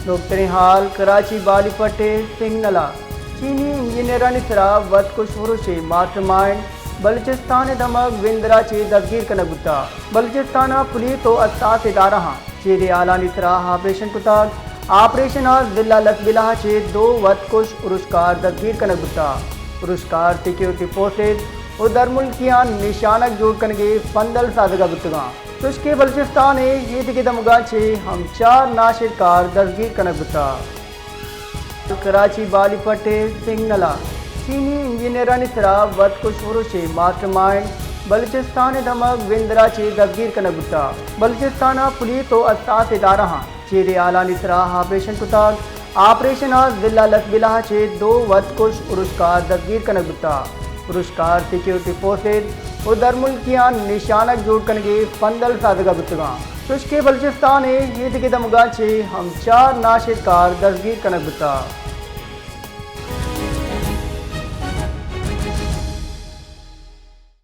Doctor हाल कराची बाली पट्टे सिंगनला चीनी इंजीनियरानी सरा वत को शुरू से मास्टरमाइंड बलूचिस्तान दमक विंदरा चे दफगीर कनगुता बलूचिस्तान पुलिस तो असास इदारा चेरे आलानी सरा ऑपरेशन कुताग ऑपरेशन जिला लसबिला चे 2 वत कुश उरुशकार दफगीर कनगुता उरुशकार सिक्योरिटी फोर्सेज उधर मुल्कियान निशानक जोड़ कनगे फंदल सादगा गुतगा तुष्के बलूचिस्तान ये दिखे दमगा छे हम 4 नाशिरकार दफगीर कनगुता कराची बाली पट्टे सिंगनला चीनी इंजीनियरानी सरा वत को शुरू से मास्टरमाइंड बलूचिस्तान दमक विंदरा चे दफगीर कनगुता बलूचिस्तान पुलिस तो असास इदारा चेरे आलानी सरा ऑपरेशन कुताग ऑपरेशन जिला लसबिला चे 2 वत कुश उरुशकार दफगीर कनगुता उरुशकार सिक्योरिटी फोर्सेज उधर मुल्कियान निशानक जोड़ कनगे फंदल सादगा गुतगा तुष्के बलूचिस्तान ये दिखे दमगा छे हम 4 नाशिरकार दफगीर कनगुता।